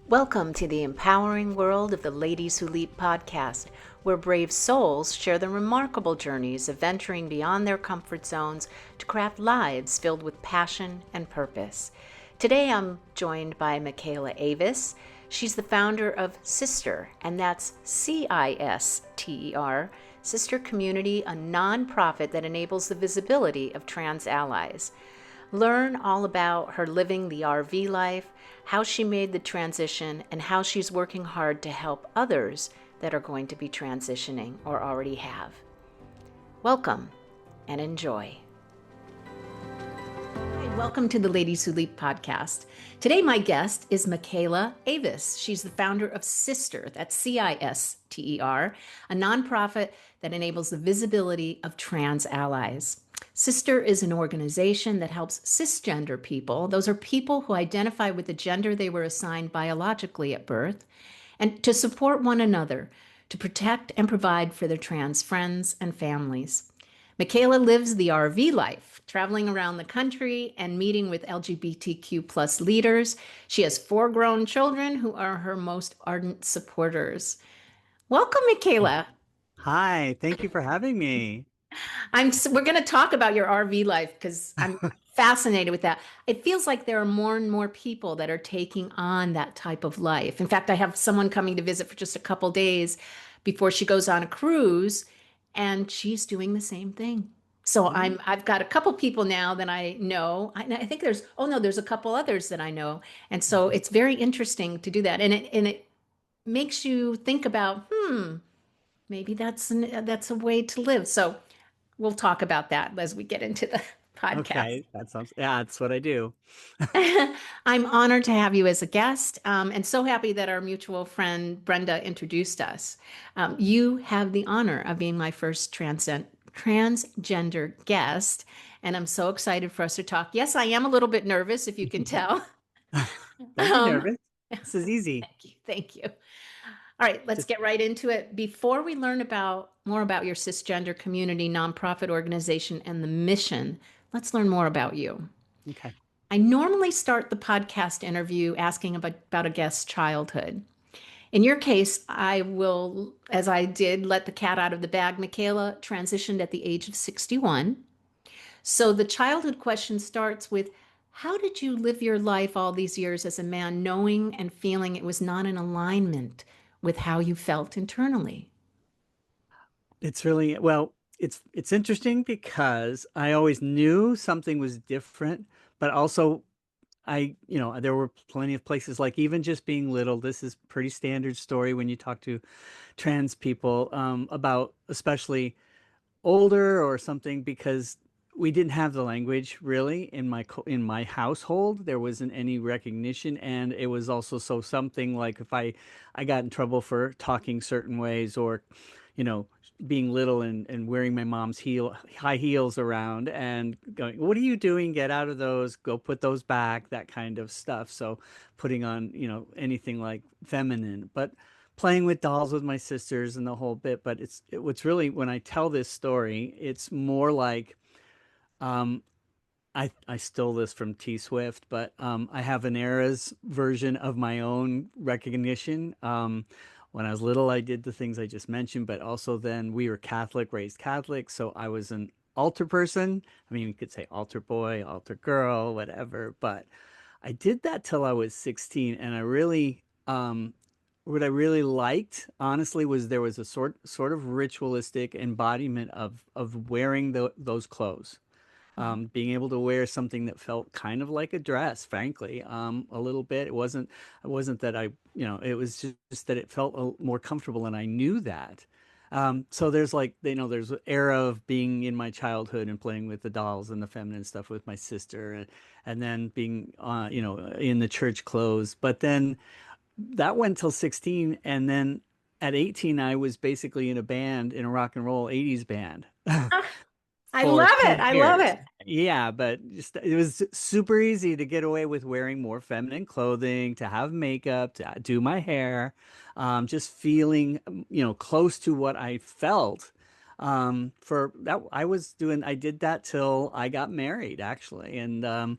Welcome to the empowering world of the Ladies Who Leap podcast, where brave souls share the remarkable journeys of venturing beyond their comfort zones to craft lives filled with passion and purpose. Today I'm joined by Michaela Avis. She's the founder of CISTER, and that's CISTER, Sister Community, a nonprofit that enables the visibility of trans allies. Learn all about her living the RV life, how she made the transition, and how she's working hard to help others that are going to be transitioning or already have. Welcome and enjoy. Hi, welcome to the Ladies Who Leap podcast. Today, my guest is Michaela Avis. She's the founder of CISTER, that's CISTER, a nonprofit that enables the visibility of trans allies. CISTER is an organization that helps cisgender people, those are people who identify with the gender they were assigned biologically at birth, and to support one another, to protect and provide for their trans friends and families. Michaela lives the RV life, traveling around the country and meeting with LGBTQ plus leaders. She has 4 grown children who are her most ardent supporters. Welcome, Michaela. Hi, thank you for having me. We're going to talk about your RV life because I'm fascinated with that. It feels like there are more and more people that are taking on that type of life. In fact, I have someone coming to visit for just a couple days before she goes on a cruise, and she's doing the same thing. So Mm, I've got a couple people now that I know. I think there's a couple others that I know. And so mhm. it's very interesting to do that. And it makes you think about, maybe that's a way to live. So we'll talk about that as we get into the podcast. Okay, that sounds, yeah, that's what I do. I'm honored to have you as a guest, and so happy that our mutual friend Brenda introduced us. You have the honor of being my first transgender guest, and I'm so excited for us to talk. Yes, I am a little bit nervous, if you can tell. Don't be Um, nervous. This is easy. thank you. Thank you. All right, let's Just get right into it. Before we learn about more about your cisgender community nonprofit organization and the mission, let's learn more about you. okay. I normally start the podcast interview asking about a guest's childhood. In your case, I will, as I did, let the cat out of the bag. Michaela transitioned at the age of 61. So the childhood question starts with, how did you live your life all these years as a man, knowing and feeling it was not in alignment with how you felt internally? It's really, well, it's interesting because I always knew something was different, but also there were plenty of places like even just being little, this is pretty standard story when you talk to trans people about especially older or something because we didn't have the language really in my household. There wasn't any recognition, and it was also so something like if I got in trouble for talking certain ways or, you know, being little and wearing my mom's high heels around and going, "What are you doing? Get out of those. Go put those back." That kind of stuff. So putting on, anything like feminine, but playing with dolls with my sisters and the whole bit. But what's really when I tell this story, it's more like um, I stole this from T Swift, but I have an era's version of my own recognition. When I was little, I did the things I just mentioned, but also then we were Catholic, raised Catholic, so I was an altar person. I mean, you could say altar boy, altar girl, whatever, but I did that till I was 16, and what I really liked, honestly, was there was a sort of ritualistic embodiment of wearing those clothes, being able to wear something that felt kind of like a dress, frankly, a little bit. It wasn't that it was just that it felt more comfortable, and I knew that. So there's like, there's an era of being in my childhood and playing with the dolls and the feminine stuff with my sister, and then being, in the church clothes. But then that went till 16, and then at 18, I was basically in a band, in a rock and roll 80s band. Ah, I For love it. 10 I love years. it. Yeah, but just it was super easy to get away with wearing more feminine clothing, to have makeup, to do my hair, just feeling, close to what I felt. For that, I did that till I got married, actually. And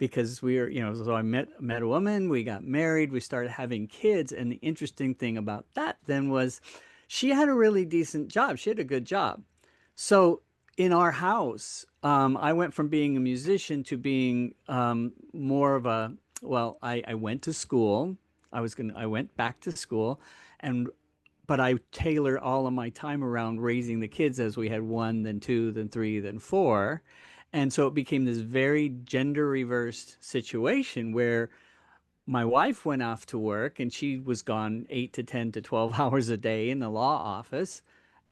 because we were, so I met a woman, we got married, we started having kids, and the interesting thing about that then was she had a really decent job. She had a good job. So in our house, I went from being a musician to being more of a, well, I went to school. I went back to school, and but I tailor all of my time around raising the kids as we had one, then two, then three, then four. And so it became this very gender reversed situation where my wife went off to work and she was gone 8 to 10 to 12 hours a day in the law office.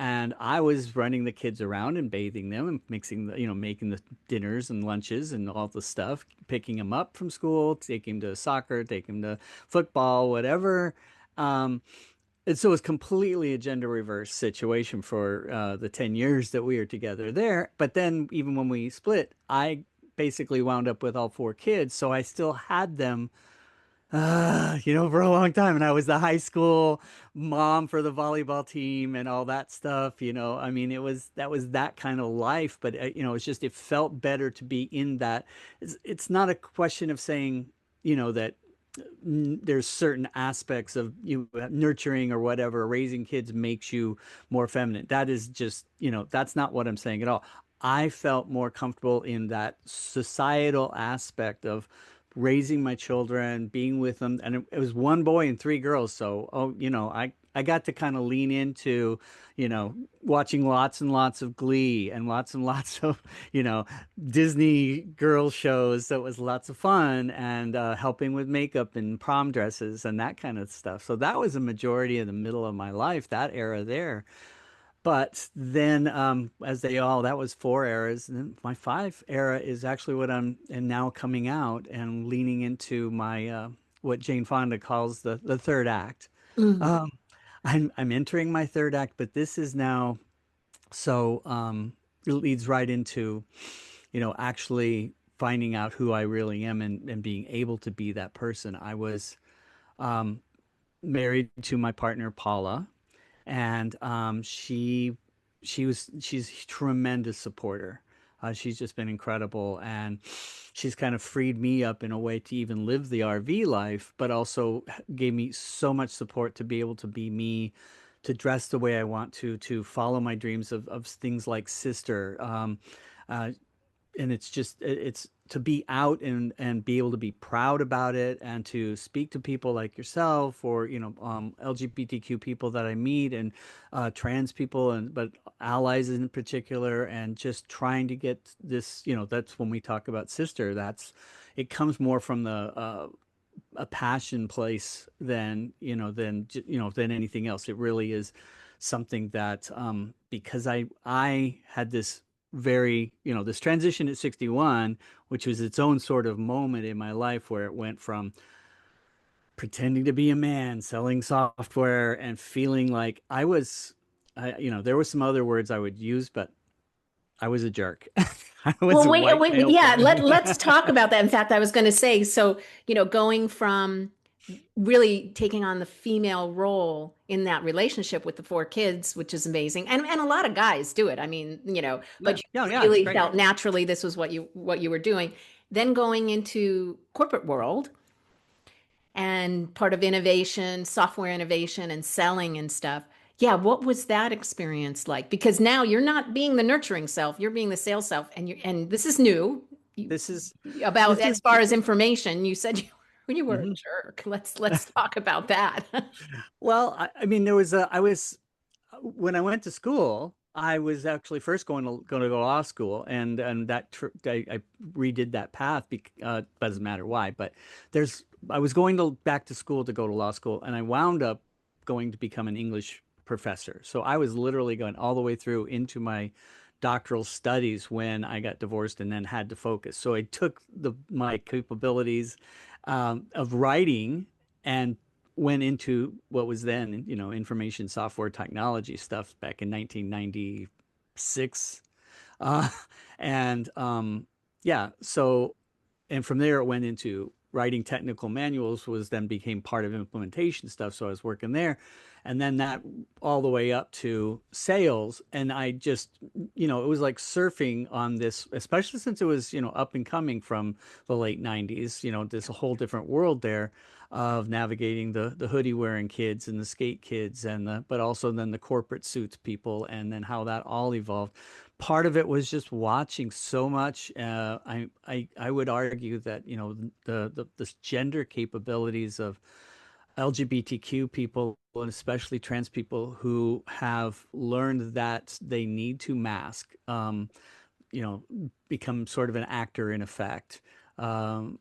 And I was running the kids around and bathing them and mixing making the dinners and lunches and all the stuff, picking them up from school, taking them to soccer, taking them to football, whatever. Um, and so it's completely a gender reverse situation for the 10 years that we were together there. But then even when we split, I basically wound up with all four kids. So I still had them, for a long time. And I was the high school mom for the volleyball team and all that stuff. I mean, that was that kind of life. But, it's just, it felt better to be in that. It's not a question of saying, that there's certain aspects of nurturing or whatever raising kids makes you more feminine. That is just, that's not what I'm saying at all. I felt more comfortable in that societal aspect of raising my children, being with them, and it was one boy and three girls. So, I got to kind of lean into, watching lots and lots of Glee and lots of, you know, Disney girl shows. So it was lots of fun and helping with makeup and prom dresses and that kind of stuff. So that was a majority of the middle of my life, that era there. But then, that was four eras. And then my five era is actually what and now coming out and leaning into my, what Jane Fonda calls the third act. Mm. Um, I'm entering my third act, but this is now it leads right into, actually finding out who I really am and being able to be that person. I was um, married to my partner Paula, and she's a tremendous supporter. She's just been incredible, and she's kind of freed me up in a way to even live the RV life, but also gave me so much support to be able to be me, to dress the way I want to follow my dreams of things like Sister. Uh, and it's to be out and be able to be proud about it and to speak to people like yourself or LGBTQ people that I meet and trans people and but allies in particular and just trying to get this, that's when we talk about sister, that's it comes more from the a passion place than anything else. It really is something that because I had this very, this transition at 61, which was its own sort of moment in my life where it went from pretending to be a man, selling software, and feeling like there were some other words I would use, but I was a jerk. I was Well, a wait, white wait, male yeah, feminine. let's talk about that. In fact, I was going to say, so, going from really taking on the female role in that relationship with the four kids, which is amazing. And a lot of guys do it. I mean, Yeah, but yeah, you yeah, it's really great. felt naturally this was what you were doing. Then going into corporate world and part of innovation, software innovation and selling and stuff. Yeah, what was that experience like? Because now you're not being the nurturing self, you're being the sales self, and this is new. You, This is about this as is far as information, you said you were a mhm. jerk. Let's talk about that. Well, I mean, I was when I went to school, I was actually first going to go to law school, and I redid that path. Doesn't matter why, but there's I was going to back to school to go to law school, and I wound up going to become an English professor. So I was literally going all the way through into my doctoral studies when I got divorced and then had to focus. So I took my capabilities of writing and went into what was then, information software technology stuff back in 1996. Uh, and yeah, so, and from there it went into writing technical manuals was then became part of implementation stuff. So I was working there. And then that all the way up to sales. And I just, it was like surfing on this, especially since it was, up and coming from the late 90s, there's a whole different world there of navigating the hoodie wearing kids and the skate kids but also then the corporate suits people and then how that all evolved. Part of it was just watching so much. I would argue that the gender capabilities of LGBTQ people and especially trans people who have learned that they need to mask, you know, become sort of an actor in effect. Um,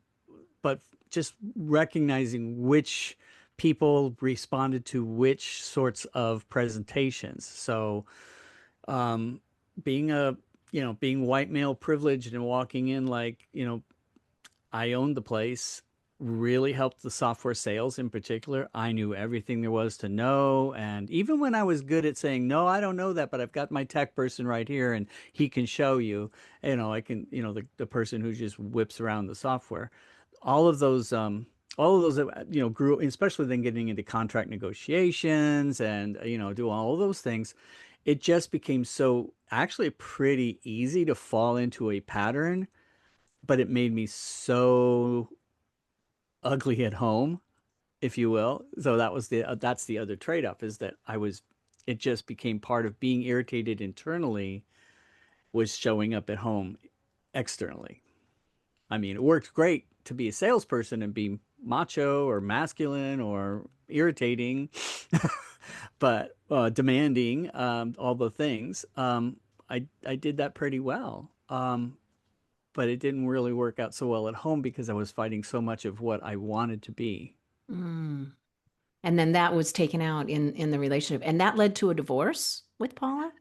but just recognizing which people responded to which sorts of presentations. So, um, being being white male privileged and walking in like, I owned the place really helped the software sales in particular. I knew everything there was to know. And even when I was good at saying, no, I don't know that, but I've got my tech person right here and he can show you, I can, the person who just whips around the software, all of those, all of those, grew, especially then getting into contract negotiations and, do all of those things. It just became so actually pretty easy to fall into a pattern, but it made me so ugly at home, if you will. So that's the other trade-off is that it just became part of being irritated internally was showing up at home externally. I mean, it worked great to be a salesperson and be macho or masculine or irritating, but demanding, all the things. I did that pretty well. But it didn't really work out so well at home because I was fighting so much of what I wanted to be. Mm. And then that was taken out in the relationship. And that led to a divorce with Paula?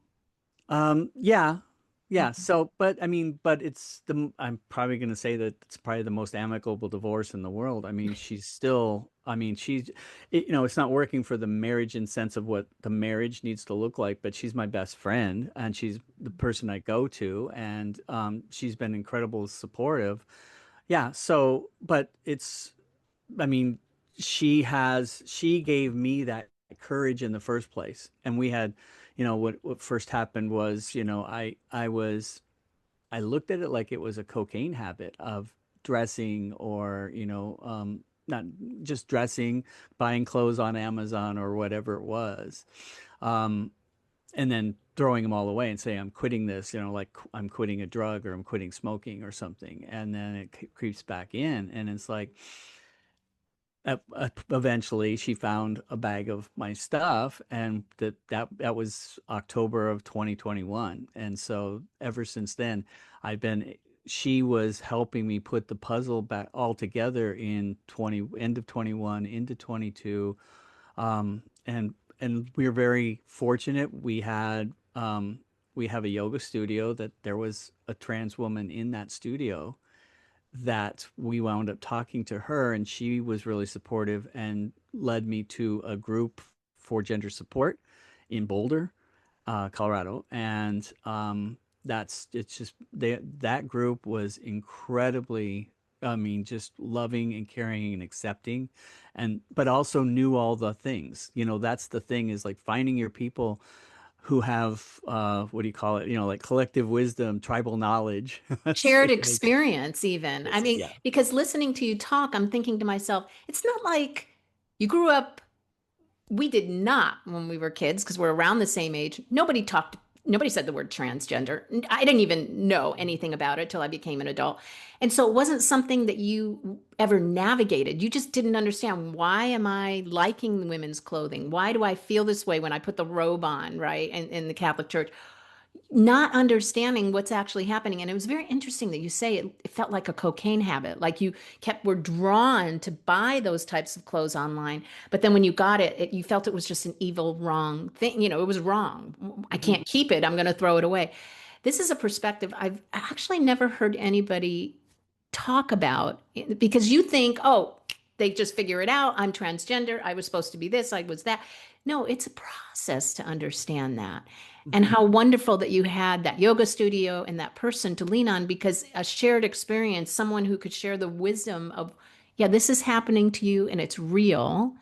Yeah, yeah. Mhm. So, but I mean, but I'm probably going to say that it's probably the most amicable divorce in the world. I mean, it's not working for the marriage in sense of what the marriage needs to look like, but she's my best friend and she's the person I go to. And, she's been incredible supportive. Yeah. So, but I mean, she gave me that courage in the first place. And we had, what first happened was, I looked at it like it was a cocaine habit of dressing or, not just dressing, buying clothes on Amazon or whatever it was. Um, and then throwing them all away and saying, I'm quitting this, like I'm quitting a drug or I'm quitting smoking or something. And then it creeps back in. And it's like, eventually she found a bag of my stuff and that was October of 2021, and so ever since then I've been she was helping me put the puzzle back all together in 20 end of 21 into 22. And we're very fortunate we have a yoga studio that there was a trans woman in that studio that we wound up talking to her, and she was really supportive and led me to a group for gender support in Boulder, Colorado. And it's just that group was incredibly, I mean, just loving and caring and accepting, and but also knew all the things. That's the thing is like finding your people who have what do you call it? Like collective wisdom, tribal knowledge. That's Shared like experience, even. I mean, yeah. because listening to you talk, I'm thinking to myself, it's not like you grew up. We did not when we were kids because we're around the same age. Nobody said the word transgender. I didn't even know anything about it till I became an adult. And so it wasn't something that you ever navigated. You just didn't understand, why am I liking women's clothing? Why do I feel this way when I put the robe on, right? In the Catholic Church, not understanding what's actually happening. And it was very interesting that you say it felt like a cocaine habit, like you were drawn to buy those types of clothes online. But then when you got it, you felt it was just an evil, wrong thing. It was wrong. I Mhm. can't keep it. I'm going to throw it away. This is a perspective I've actually never heard anybody talk about, because you think, oh, they just figure it out. I'm transgender. I was supposed to be this. I was that. No, it's a process to understand that. And Mhm. how wonderful that you had that yoga studio and that person to lean on, because a shared experience, someone who could share the wisdom of yeah, this is happening to you and it's real.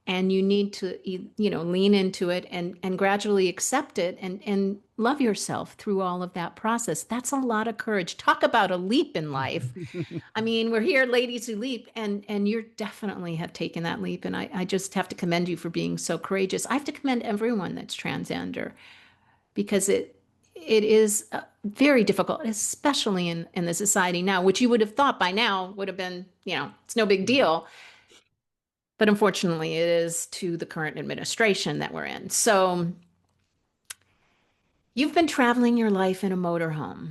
And you need to, lean into it and gradually accept it and love yourself through all of that process. That's a lot of courage. Talk about a leap in life. I mean, we're here, ladies who leap, and you definitely have taken that leap. And I just have to commend you for being so courageous. I have to commend everyone that's transgender because it is very difficult, especially in the society now, which you would have thought by now would have been, it's no big deal. But unfortunately, it is to the current administration that we're in. So you've been traveling your life in a motorhome.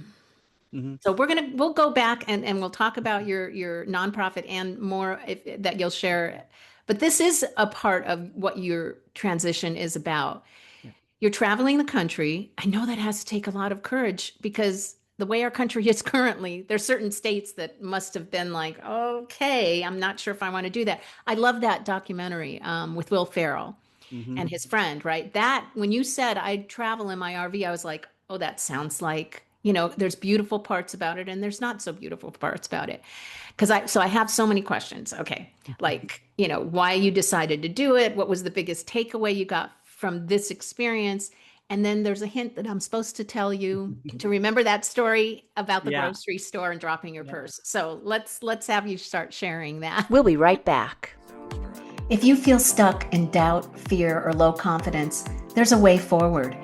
Mhm. So we'll go back and we'll talk about your nonprofit and more that you'll share. But this is a part of what your transition is about. Yeah. You're traveling the country. I know that has to take a lot of courage because the way our country is currently, there's certain states that must have been like, okay, I'm not sure if I want to do that. I love that documentary with Will Ferrell Hmm. and his friend, right? That when you said I'd travel in my RV, I was like, oh, that sounds like, there's beautiful parts about it and there's not so beautiful parts about it. So I have so many questions. Okay. Like, why you decided to do it? What was the biggest takeaway you got from this experience? And then there's a hint that I'm supposed to tell you to remember that story about the Yeah. grocery store and dropping your Yeah. purse. So let's have you start sharing that. We'll be right back. If you feel stuck in doubt, fear, or low confidence, there's a way forward.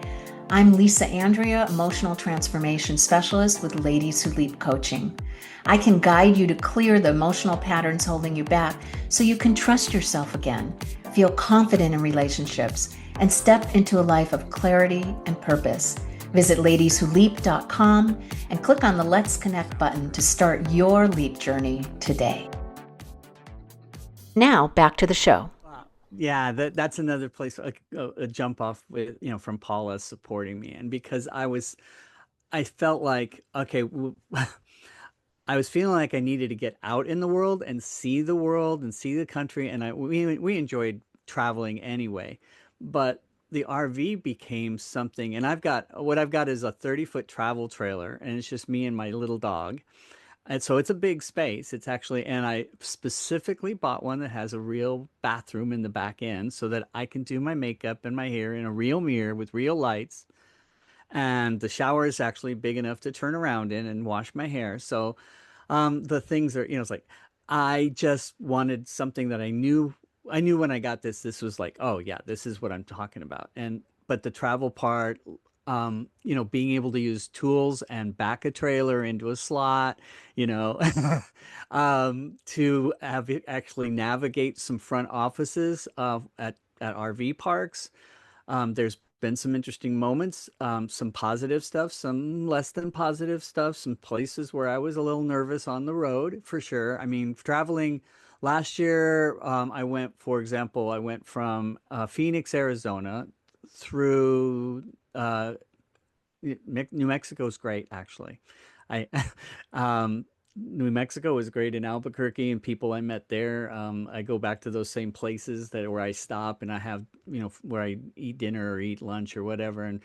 I'm Lisa Andrea, Emotional Transformation Specialist with Ladies Who Leap Coaching. I can guide you to clear the emotional patterns holding you back so you can trust yourself again, feel confident in relationships, and step into a life of clarity and purpose. Visit ladieswholeap.com and click on the Let's Connect button to start your leap journey today. Now, back to the show. Wow. Yeah, that's another place, a jump off with, from Paula supporting me. And because I felt like, okay, I was feeling like I needed to get out in the world and see the world and see the country. And we enjoyed traveling anyway, but the RV became something. And what I've got is a 30-foot travel trailer, and it's just me and my little dog. And so it's a big space. It's actually, and I specifically bought one that has a real bathroom in the back end so that I can do my makeup and my hair in a real mirror with real lights. And the shower is actually big enough to turn around in and wash my hair. So the things are, it's like I just wanted something that I knew when I got this was like, oh yeah, this is what I'm talking about. And but the travel part, being able to use tools and back a trailer into a slot, you know, to have it actually navigate some front offices at RV parks. There's been some interesting moments, some positive stuff, some less than positive stuff, some places where I was a little nervous on the road for sure. I mean, traveling last year, for example, I went from Phoenix, Arizona through New Mexico's great, actually. I New Mexico was great in Albuquerque and people I met there. I go back to those same places that where I stop and I have, where I eat dinner or eat lunch or whatever. And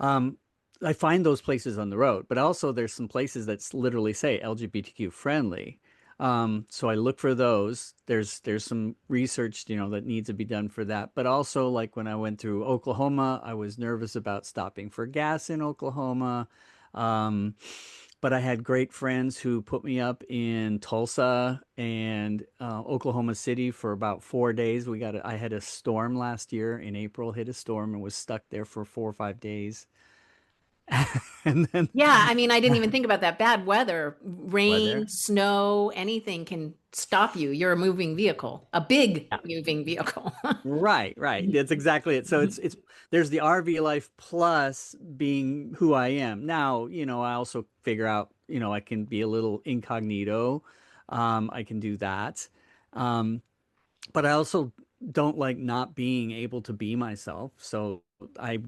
um, I find those places on the road, but also there's some places that literally say LGBTQ friendly. So I look for those. There's some research, that needs to be done for that. But also, like when I went through Oklahoma, I was nervous about stopping for gas in Oklahoma. Um, but I had great friends who put me up in Tulsa and Oklahoma City for about 4 days. I had a storm last year in April, hit a storm and was stuck there for 4 or 5 days. And then Yeah, I mean, I didn't even think about that. Bad weather, rain, weather. snow, anything can stop you. You're a moving vehicle, a big Yeah. moving vehicle. Right, right. That's exactly it. So it's there's the RV life plus being who I am. Now, I also figure out, I can be a little incognito. I can do that. Um, but I also don't like not being able to be myself. So I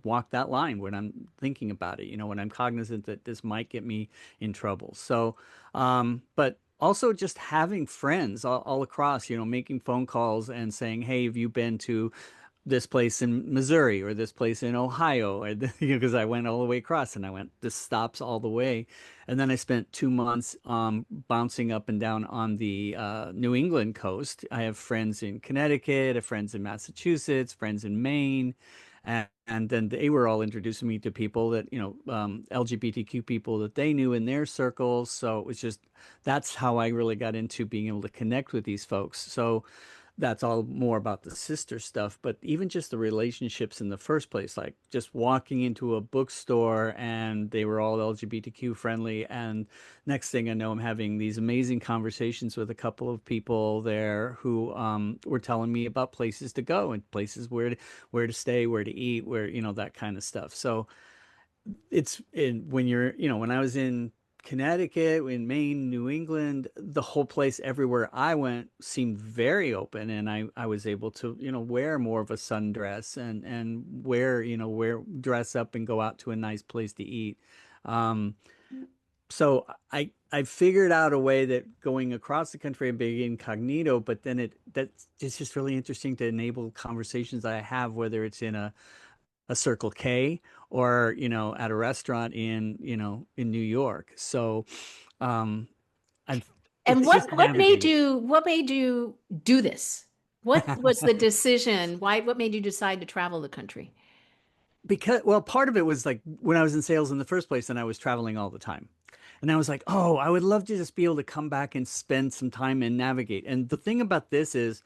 walk that line when I'm thinking about it, when I'm cognizant that this might get me in trouble. So, but also just having friends all across, making phone calls and saying, "Hey, have you been to this place in Missouri or this place in Ohio, or because I went all the way across and I went, this stops all the way. And then I spent 2 months bouncing up and down on the New England coast. I have friends in Connecticut, I have friends in Massachusetts, friends in Maine. And then they were all introducing me to people that, LGBTQ people that they knew in their circles. So it was just, that's how I really got into being able to connect with these folks. So that's all more about the sister stuff, but even just the relationships in the first place, like just walking into a bookstore and they were all LGBTQ friendly. And next thing I know, I'm having these amazing conversations with a couple of people there who were telling me about places to go and places where to stay, where to eat, where, that kind of stuff. So when when I was in Connecticut, in Maine, New England, the whole place, everywhere I went seemed very open, and I was able to, wear more of a sundress and wear dress up and go out to a nice place to eat. Um, so I figured out a way that going across the country and being incognito, but then it's just really interesting to enable conversations that I have, whether it's in a Circle K or, at a restaurant in New York. So, um, I've, And it's just navigating. what made you do this? What was the decision? What made you decide to travel the country? Because, well, part of it was like when I was in sales in the first place and I was traveling all the time. And I was like, oh, I would love to just be able to come back and spend some time and navigate. And the thing about this is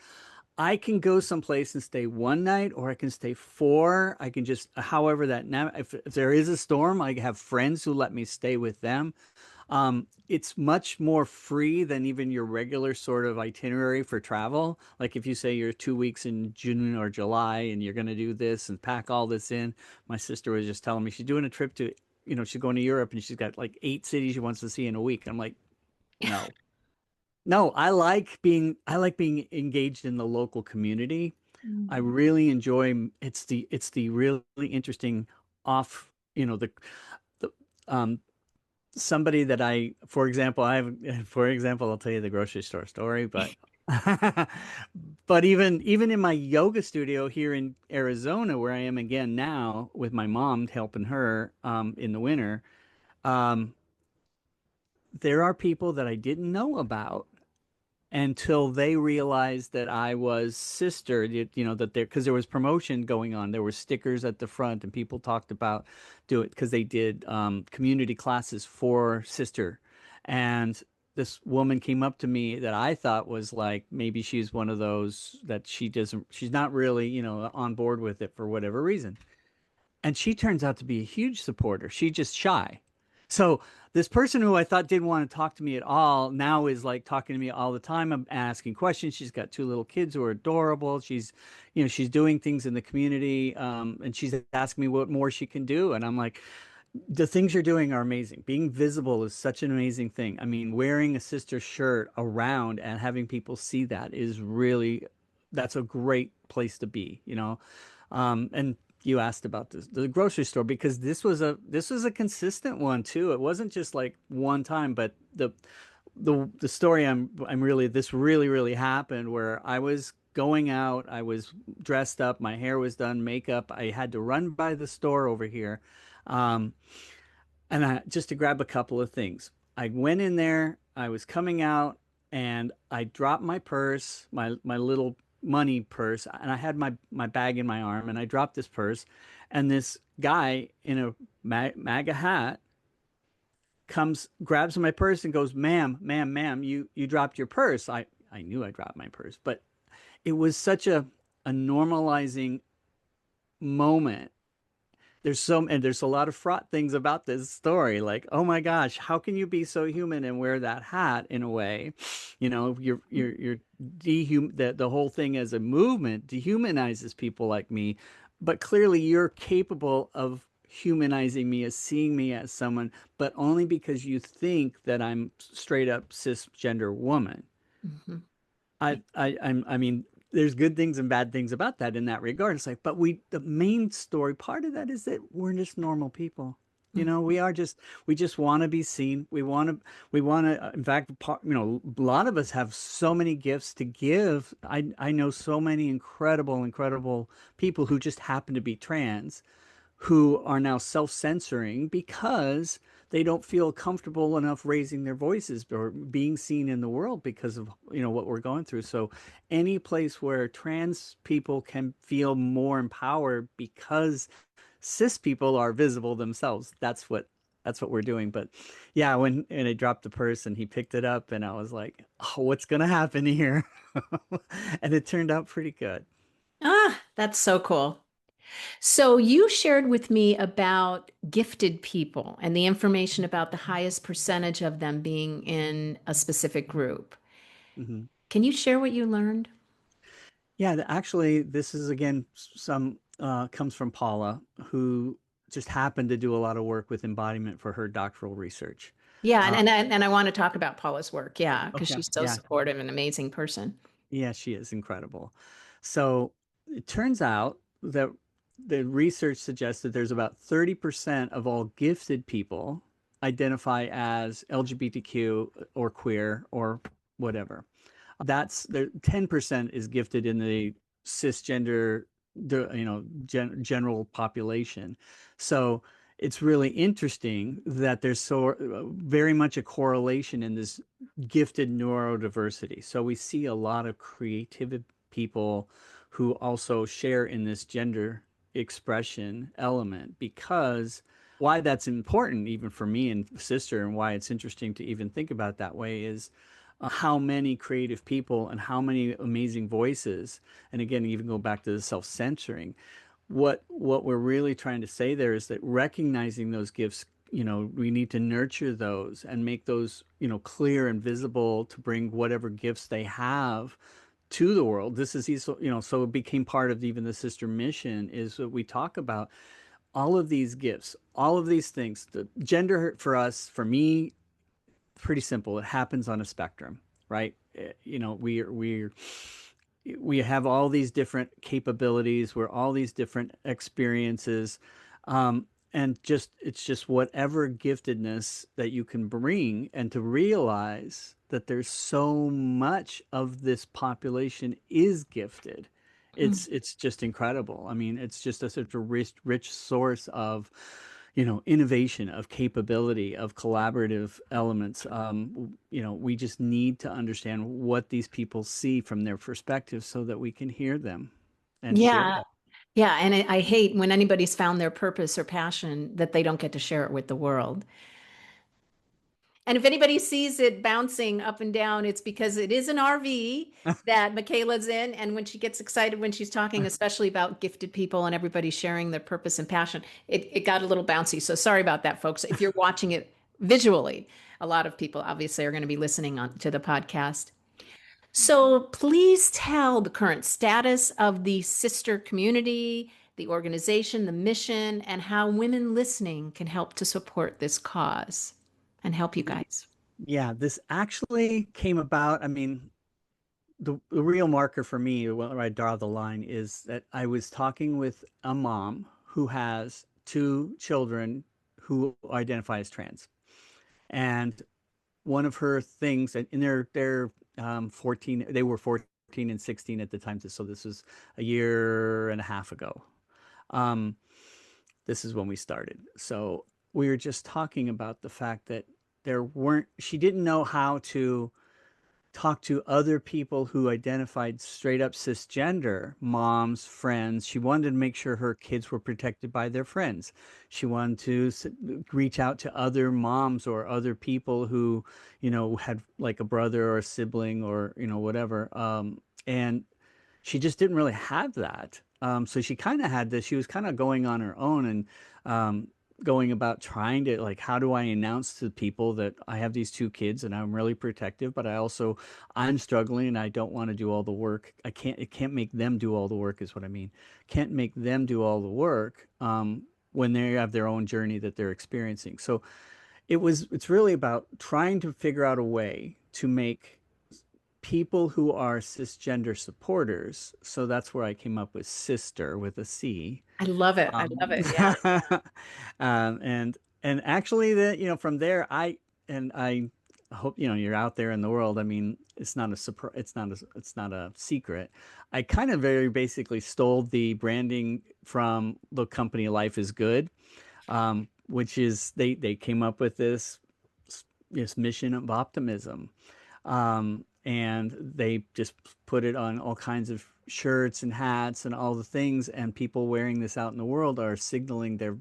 I can go someplace and stay one night, or I can stay four. I can just, however that now, if there is a storm, I have friends who let me stay with them. It's much more free than even your regular sort of itinerary for travel. Like if you say you're 2 weeks in June or July and you're going to do this and pack all this in. My sister was just telling me she's doing a trip to, she's going to Europe and she's got like 8 cities she wants to see in a week. I'm like, no. No, I like being engaged in the local community. I Mm. really enjoy it's the really interesting off, the somebody that for example, for example, I'll tell you the grocery store story, but but even in my yoga studio here in Arizona, where I am again now with my mom helping her in the winter, um, there are people that I didn't know about until they realized that I was sister, that because there was promotion going on. There were stickers at the front and people talked about do it because they did community classes for sister. And this woman came up to me that I thought was like, maybe she's one of those that she's not really, on board with it for whatever reason. And she turns out to be a huge supporter. She's just shy. So this person who I thought didn't want to talk to me at all now is like talking to me all the time. I'm asking questions. She's got two little kids who are adorable. She's doing things in the community, and she's asking me what more she can do. And I'm like, the things you're doing are amazing. Being visible is such an amazing thing. I mean, wearing a sister shirt around and having people see that is really, that's a great place to be. And you asked about the grocery store because this was a consistent one too. It wasn't just like one time, but the story I'm really this really happened where I was going out, I was dressed up, my hair was done, makeup. I had to run by the store over here, um, and just to grab a couple of things. I went in there, I was coming out, and I dropped my purse, my little money purse, and I had my bag in my arm, and I dropped this purse, and this guy in a MAGA hat grabs my purse and goes, ma'am, you dropped your purse. I knew I dropped my purse, but it was such a normalizing moment. There's a lot of fraught things about this story. Like, oh my gosh, how can you be so human and wear that hat in a way? You're the whole thing as a movement dehumanizes people like me, but clearly you're capable of humanizing me as seeing me as someone, but only because you think that I'm straight up cisgender woman. Mhm. I mean, there's good things and bad things about that in that regard. It's like, but the main story part of that is that we're just normal people. You know, we just want to be seen. We want to, in fact, a lot of us have so many gifts to give. I know so many incredible people who just happen to be trans who are now self-censoring because they don't feel comfortable enough raising their voices or being seen in the world because of what we're going through. So any place where trans people can feel more empowered because cis people are visible themselves, that's what we're doing. But yeah, when I dropped the purse and he picked it up and I was like, oh, what's gonna happen here? And it turned out pretty good. Ah, that's so cool. So you shared with me about gifted people and the information about the highest percentage of them being in a specific group. Mhm. Can you share what you learned? Yeah, actually, this is again some comes from Paula, who just happened to do a lot of work with embodiment for her doctoral research. Yeah, and Uh, and I want to talk about Paula's work. Yeah, because okay, she's so yeah, supportive and amazing person. yeah, she is incredible. So it turns out that the research suggests that there's about 30% of all gifted people identify as LGBTQ or queer or whatever. That's there 10% is gifted in the cisgender general population. So it's really interesting that there's so very much a correlation in this gifted neurodiversity. So we see a lot of creative people who also share in this gender expression element, because why that's important even for me and sister, and why it's interesting to even think about it that way, is how many creative people and how many amazing voices. And again, even go back to the self-censoring. What we're really trying to say there is that recognizing those gifts, we need to nurture those and make those, clear and visible to bring whatever gifts they have to the world. This is, so it became part of even the sister mission, is that we talk about all of these gifts, all of these things. The gender for us, for me, pretty simple. It happens on a spectrum, right? We have all these different capabilities. We're all these different experiences, and it's just whatever giftedness that you can bring, and to realize that there's so much of this population is gifted. Mm. It's just incredible. I mean, it's just such a rich source of innovation, of capability, of collaborative elements. We just need to understand what these people see from their perspective so that we can hear them and share Yeah, that. yeah, and I hate when anybody's found their purpose or passion that they don't get to share it with the world. And if anybody sees it bouncing up and down, it's because it is an RV that Michaela's in. And when she gets excited when she's talking, especially about gifted people and everybody sharing their purpose and passion, it got a little bouncy. So sorry about that, folks. If you're watching it visually, a lot of people obviously are going to be listening on to the podcast. So please tell the current status of the sister community, the organization, the mission, and how women listening can help to support this cause and help you guys. Yeah, this actually came about. I mean, the real marker for me, where I draw the line, is that I was talking with a mom who has two children who identify as trans. And one of her things, and they're 14, they were 14 and 16 at the time, so this was a year and a half ago. um this is when we started. So we were just talking about the fact that she didn't know how to talk to other people who identified straight up cisgender, moms, friends. She wanted to make sure her kids were protected by their friends. She wanted to reach out to other moms or other people who, had like a brother or a sibling or, whatever. And she just didn't really have that. So she kind of had this, she was kind of going on her own, and going about trying to, like, how do I announce to people that I have these two kids and I'm really protective, but I'm struggling and I don't want to do all the work. It can't make them do all the work, is what I mean. Can't make them do all the work when they have their own journey that they're experiencing. So it's really about trying to figure out a way to make people who are cisgender supporters. So that's where I came up with CISTER with a C. I love it. I love Um, it. Yeah. and And actually, from there, I hope, you're out there in the world. I mean, it's not a surprise. It's not a secret. I kind of very basically stole the branding from the company Life is Good, which is they came up with this mission of optimism. And they just put it on all kinds of shirts and hats and all the things, and people wearing this out in the world are signaling their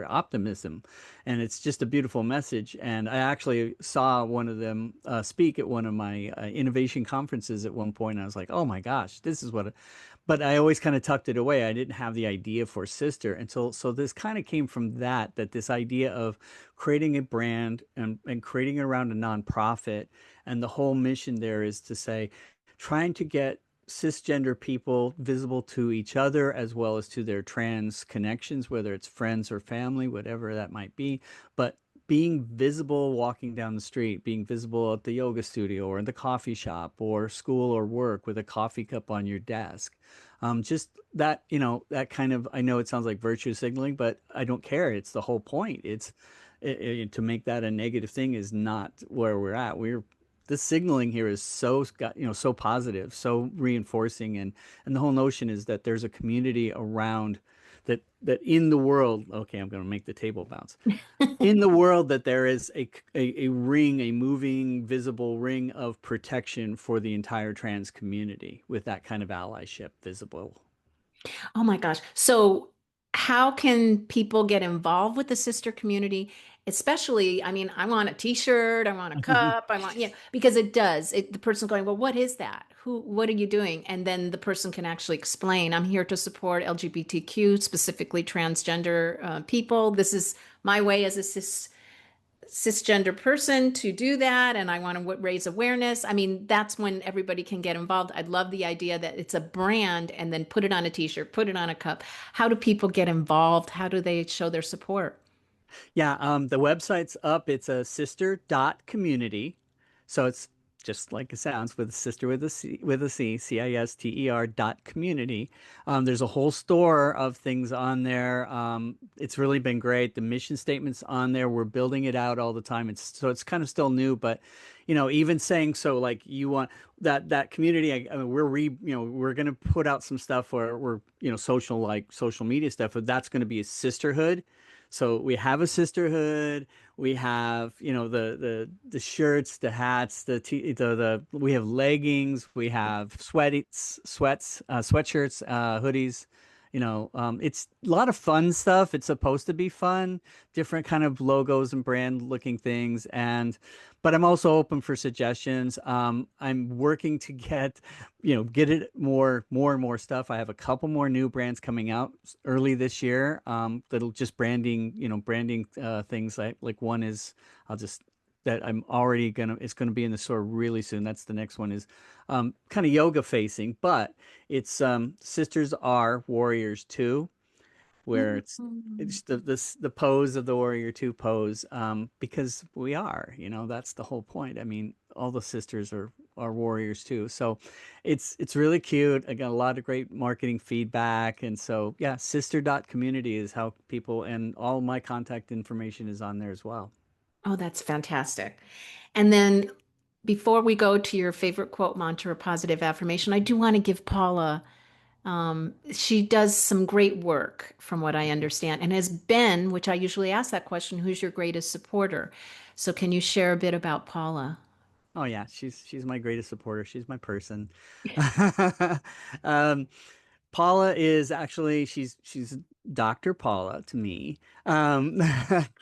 optimism, and it's just a beautiful message. And I actually saw one of them speak at one of my innovation conferences at one point. And I was like, oh my gosh, this is what. But I always kind of tucked it away. I didn't have the idea for Sister until so this kind of came from that this idea of creating a brand and creating it around a nonprofit. And the whole mission there is to say, trying to get cisgender people visible to each other as well as to their trans connections, whether it's friends or family, whatever that might be. But being visible walking down the street, being visible at the yoga studio or in the coffee shop or school or work with a coffee cup on your desk. Just that, that kind of, I know it sounds like virtue signaling, but I don't care. It's the whole point. To make that a negative thing is not where we're at. The signaling here is so positive, so reinforcing, and the whole notion is that there's a community around that in the world. Okay, I'm going to make the table bounce. In the world, that there is a ring, a moving, visible ring of protection for the entire trans community with that kind of allyship visible. Oh my gosh. So, how can people get involved with the sister community? Especially, I mean, I want a t-shirt, I want a cup, I want, because it does. The person's going, well, what is that? What are you doing? And then the person can actually explain, I'm here to support LGBTQ, specifically transgender people. This is my way as a cisgender person to do that, and I want to raise awareness. I mean, that's when everybody can get involved. I love the idea that it's a brand and then put it on a t-shirt, put it on a cup. How do people get involved? How do they show their support? Yeah, the website's up. It's a sister.community. So it's just like it sounds, with a sister with a C, CISTER dot community. There's a whole store of things on there. It's really been great. The mission statement's on there. We're building it out all the time. It's kind of still new, but even saying so, like, you want that community. I mean, we're gonna put out some stuff where we're social media stuff, but that's going to be a sisterhood. So we have a sisterhood. We have, the shirts, the hats, we have leggings, we have sweatshirts, hoodies. It's a lot of fun stuff. It's supposed to be fun, different kind of logos and brand looking things. But I'm also open for suggestions. I'm working to get it more and more stuff. I have a couple more new brands coming out early this year. That'll just branding things like one is I'll just that I'm already it's gonna be in the store really soon. That's the next one is kind of yoga facing, but it's Sisters Are Warriors too, where it's the pose of the Warrior Two pose, because we are, that's the whole point. I mean, all the sisters are warriors too. So it's really cute. I got a lot of great marketing feedback. And so yeah, sister.community is how people, and all my contact information is on there as well. Oh, that's fantastic. And then before we go to your favorite quote, mantra, or positive affirmation, I do want to give Paula. She does some great work, from what I understand, and has been, which I usually ask that question, who's your greatest supporter? So, can you share a bit about Paula? Oh yeah, she's my greatest supporter. She's my person. um, Paula is actually she's Dr. Paula to me,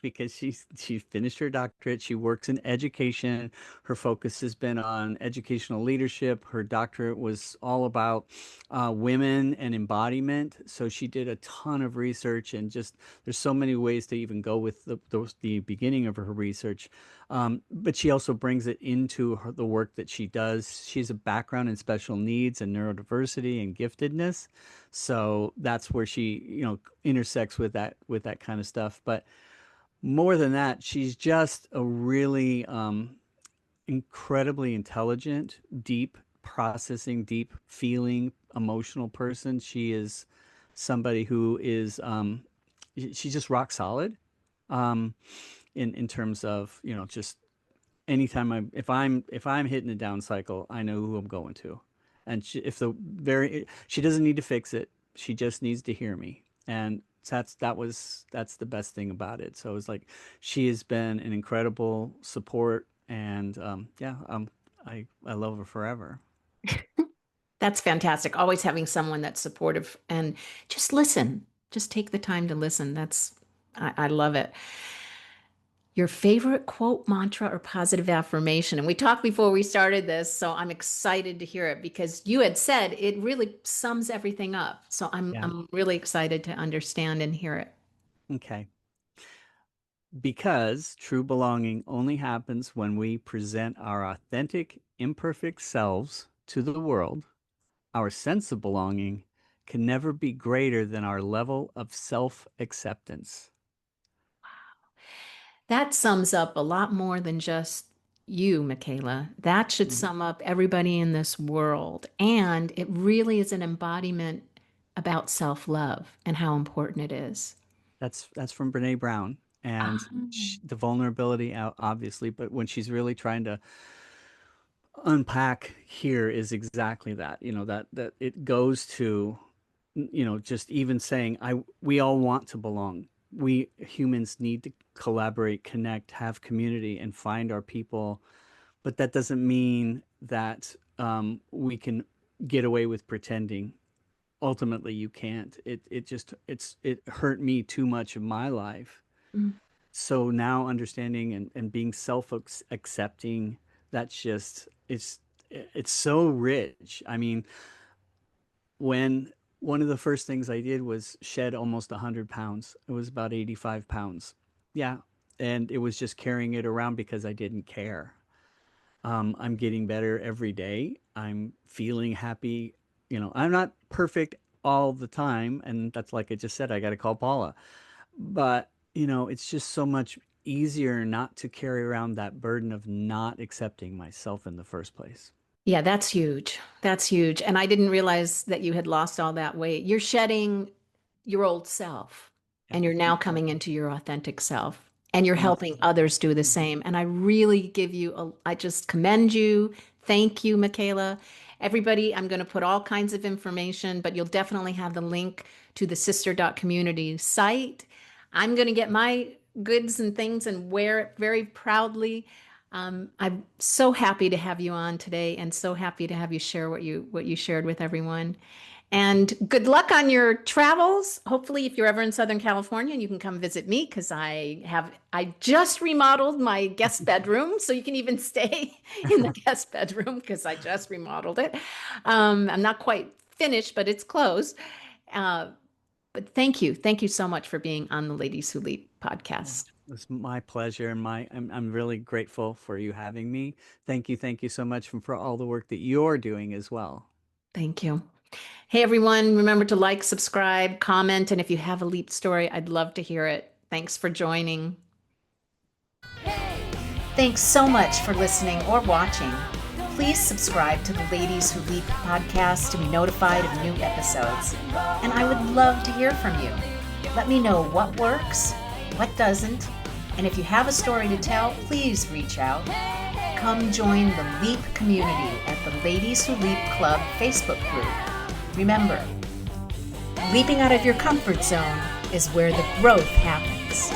because she finished her doctorate. She works in education. Her focus has been on educational leadership. Her doctorate was all about women and embodiment. So she did a ton of research, and just there's so many ways to even go with the beginning of her research. But she also brings it into the work that she does. She has a background in special needs and neurodiversity and giftedness. So that's where she, intersects with that kind of stuff. But more than that, she's just a really incredibly intelligent, deep processing, deep feeling, emotional person. She is somebody who is she's just rock solid. in terms of, just anytime if I'm hitting a down cycle, I know who I'm going to. And she doesn't need to fix it. She just needs to hear me. And that's the best thing about it. So it's like she has been an incredible support, and I love her forever. That's fantastic. Always having someone that's supportive and just listen. Just take the time to listen. I love it. Your favorite quote, mantra, or positive affirmation. And we talked before we started this, so I'm excited to hear it because you had said it really sums everything up. So Yeah. I'm really excited to understand and hear it. Okay. Because true belonging only happens when we present our authentic, imperfect selves to the world. Our sense of belonging can never be greater than our level of self-acceptance. That sums up a lot more than just you, Michaela. That should sum up everybody in this world. And it really is an embodiment about self-love and how important it is. That's from Brene Brown, and Ah. the vulnerability out obviously, but when she's really trying to unpack here is exactly that. That it goes to, just even saying we all want to belong. We humans need to collaborate, connect, have community, and find our people, but that doesn't mean that we can get away with pretending. Ultimately, you can't. It hurt me too much of my life. Mm. So now understanding and being accepting, that's just it's so rich. I mean, when one of the first things I did was shed almost 100 pounds. It was about 85 pounds. Yeah. And it was just carrying it around because I didn't care. I'm getting better every day. I'm feeling happy. I'm not perfect all the time. And that's, like I just said, I got to call Paula. But, it's just so much easier not to carry around that burden of not accepting myself in the first place. Yeah, that's huge. That's huge. And I didn't realize that you had lost all that weight. You're shedding your old self Yeah. and you're now coming into your authentic self and you're And helping others do the same. And I really I just commend you. Thank you, Michaela. Everybody, I'm going to put all kinds of information, but you'll definitely have the link to the sister.community site. I'm going to get my goods and things and wear it very proudly. I'm so happy to have you on today and so happy to have you share what you shared with everyone. And good luck on your travels. Hopefully, if you're ever in Southern California, you can come visit me because I just remodeled my guest bedroom, so you can even stay in the guest bedroom because I just remodeled it. I'm not quite finished, but it's close. Uh, but thank you so much for being on the Ladies Who Leap podcast. it's my pleasure, and I'm really grateful for you having me. Thank you so much for all the work that you're doing as well. Thank you. Hey, everyone, remember to like, subscribe, comment, and if you have a Leap story, I'd love to hear it. Thanks for joining. Thanks so much for listening or watching. Please subscribe to the Ladies Who Leap podcast to be notified of new episodes. And I would love to hear from you. Let me know what works, what doesn't, and if you have a story to tell, please reach out. Come join the Leap community at the Ladies Who Leap Club Facebook group. Remember, leaping out of your comfort zone is where the growth happens.